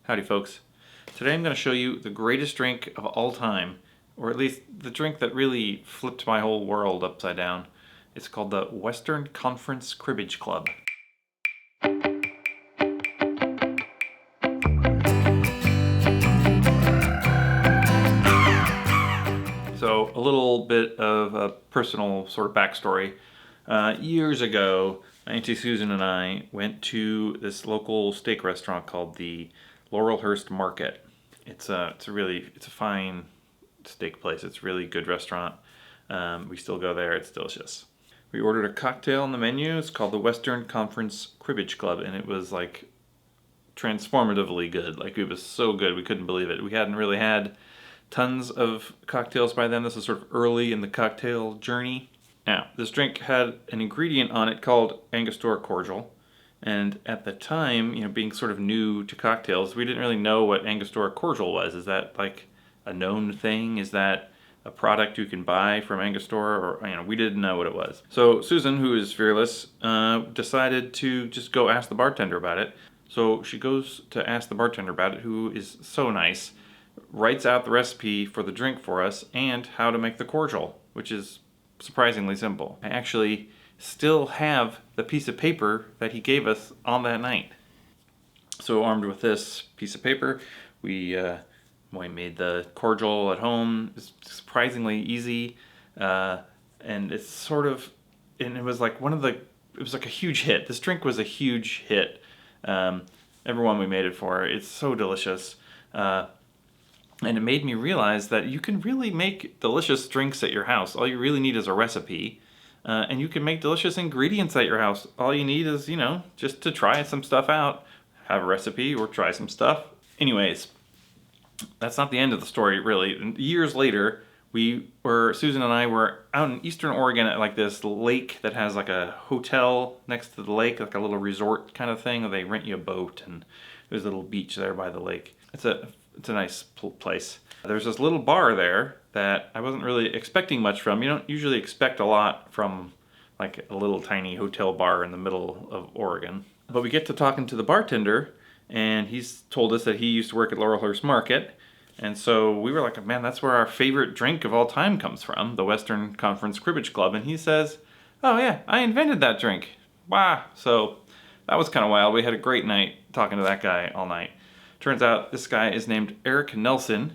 Howdy folks. Today I'm going to show you the greatest drink of all time, or at least the drink that really flipped my whole world upside down. It's called the Western Conference Cribbage Club. So a little bit of a personal sort of backstory. Years ago, Auntie Susan and I went to this local steak restaurant called the Laurelhurst Market. It's a fine steak place. It's a really good restaurant. We still go there. It's delicious. We ordered a cocktail on the menu. It's called the Western Conference Cribbage Club, and it was like transformatively good. Like, it was so good we couldn't believe it. We hadn't really had tons of cocktails by then. This is sort of early in the cocktail journey. Now, this drink had an ingredient on it called Angostura Cordial. And at the time, being sort of new to cocktails, we didn't really know what Angostura Cordial was. Is that like a known thing? Is that a product you can buy from Angostura? Or, we didn't know what it was. So Susan, who is fearless, decided to just go ask the bartender about it. So she goes to ask the bartender about it, who is so nice, writes out the recipe for the drink for us and how to make the cordial, which is surprisingly simple. I actually still have the piece of paper that he gave us on that night. So armed with this piece of paper, we made the cordial at home. It's surprisingly easy, and it was like it was like a huge hit. This drink was a huge hit. Everyone we made it for, it's so delicious. And it made me realize that you can really make delicious drinks at your house. All you really need is a recipe. And you can make delicious ingredients at your house. All you need is, just to try some stuff out. Have a recipe or try some stuff. Anyways, that's not the end of the story, really. And years later, Susan and I were out in Eastern Oregon at like this lake that has like a hotel next to the lake, like a little resort kind of thing. They rent you a boat, and there's a little beach there by the lake. It's a nice place. There's this little bar there that I wasn't really expecting much from. You don't usually expect a lot from like a little tiny hotel bar in the middle of Oregon. But we get to talking to the bartender, and he's told us that he used to work at Laurelhurst Market. And so we were like, man, that's where our favorite drink of all time comes from, the Western Conference Cribbage Club. And he says, oh yeah, I invented that drink. Wow. So that was kind of wild. We had a great night talking to that guy all night. Turns out this guy is named Eric Nelson.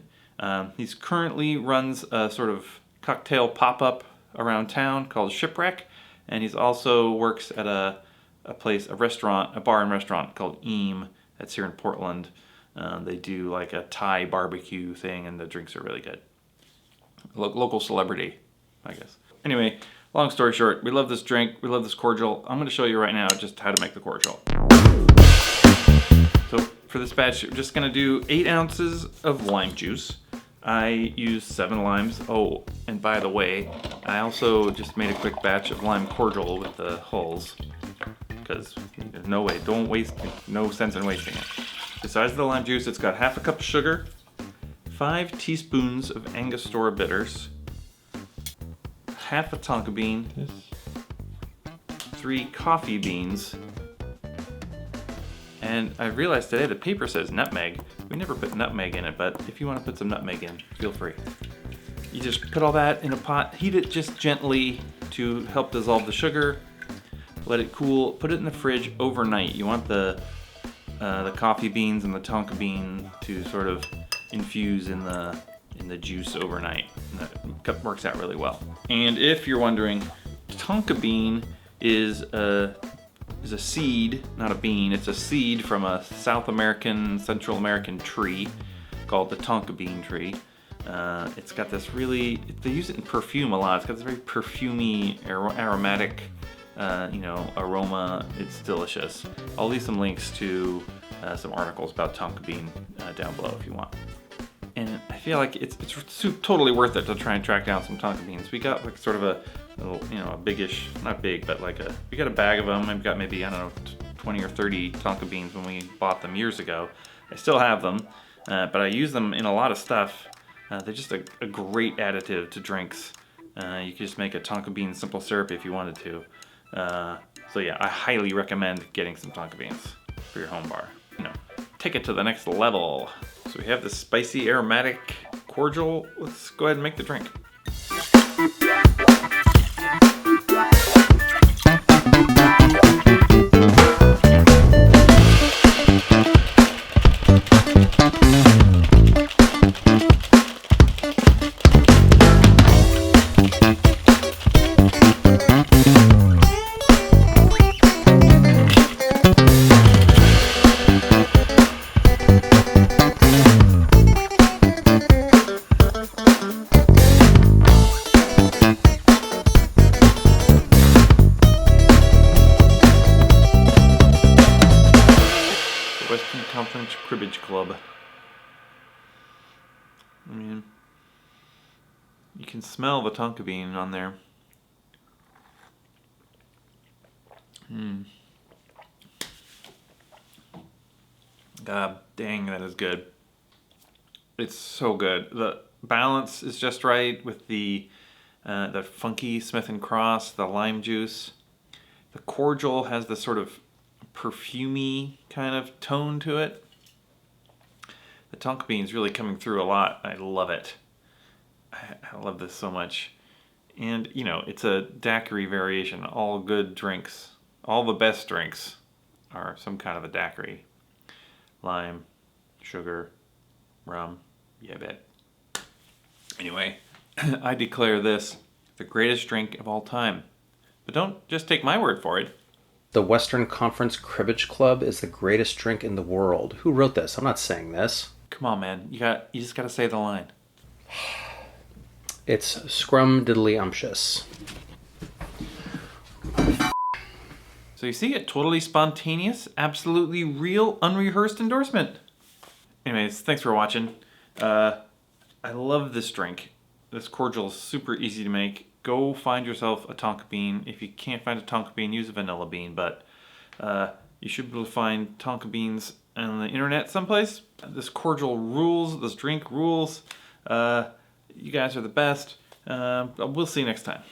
He's currently runs a sort of cocktail pop-up around town called Shipwreck, and he's also works at a bar and restaurant called Eam that's here in Portland. They do like a Thai barbecue thing, and the drinks are really good. Local celebrity, I guess. Anyway, long story short, we love this drink, we love this cordial. I'm going to show you right now just how to make the cordial. So for this batch, we're just going to do 8 ounces of lime juice. I use 7 limes. Oh, and by the way, I also just made a quick batch of lime cordial with the hulls, because there's no sense in wasting it. The size of the lime juice, it's got half a cup of sugar, 5 teaspoons of Angostura Bitters, half a Tonka Bean, 3 coffee beans, and I realized today the paper says nutmeg. We never put nutmeg in it, but if you want to put some nutmeg in, feel free. You just put all that in a pot, heat it just gently to help dissolve the sugar, let it cool, put it in the fridge overnight. You want the coffee beans and the Tonka bean to sort of infuse in the juice overnight. And that works out really well. And if you're wondering, Tonka bean is a seed, not a bean. It's a seed from a South American, Central American tree called the Tonka bean tree. It's got this they use it in perfume a lot. It's got this very perfumey, aromatic, aroma. It's delicious. I'll leave some links to some articles about Tonka bean down below if you want. And I feel like it's totally worth it to try and track down some Tonka beans. We got like sort of a little, a biggish, not big, but like we got a bag of them. I've got maybe, 20 or 30 Tonka beans when we bought them years ago. I still have them, but I use them in a lot of stuff. They're just a great additive to drinks. You could just make a Tonka bean simple syrup if you wanted to. So yeah, I highly recommend getting some Tonka beans for your home bar. take it to the next level. So we have this spicy aromatic cordial. Let's go ahead and make the drink. Western Conference Cribbage Club. I mean, you can smell the Tonka Bean on there. God dang, that is good. It's so good. The balance is just right with the funky Smith & Cross, the lime juice. The cordial has this sort of perfumey kind of tone to it. The Tonka Bean's really coming through a lot. I love it. I love this so much. And, you know, it's a daiquiri variation. All good drinks, all the best drinks are some kind of a daiquiri. Lime, sugar, rum, yeah, bet. Anyway, I declare this the greatest drink of all time. But don't just take my word for it. The Western Conference Cribbage Club is the greatest drink in the world. Who wrote this? I'm not saying this. Come on, man. You just gotta say the line. It's scrumdiddlyumptious. So you see, a totally spontaneous, absolutely real, unrehearsed endorsement. Anyways, thanks for watching. I love this drink. This cordial is super easy to make. Go find yourself a Tonka Bean. If you can't find a Tonka Bean, use a vanilla bean, but you should be able to find Tonka Beans on the internet someplace. This cordial rules. This drink rules. You guys are the best. We'll see you next time.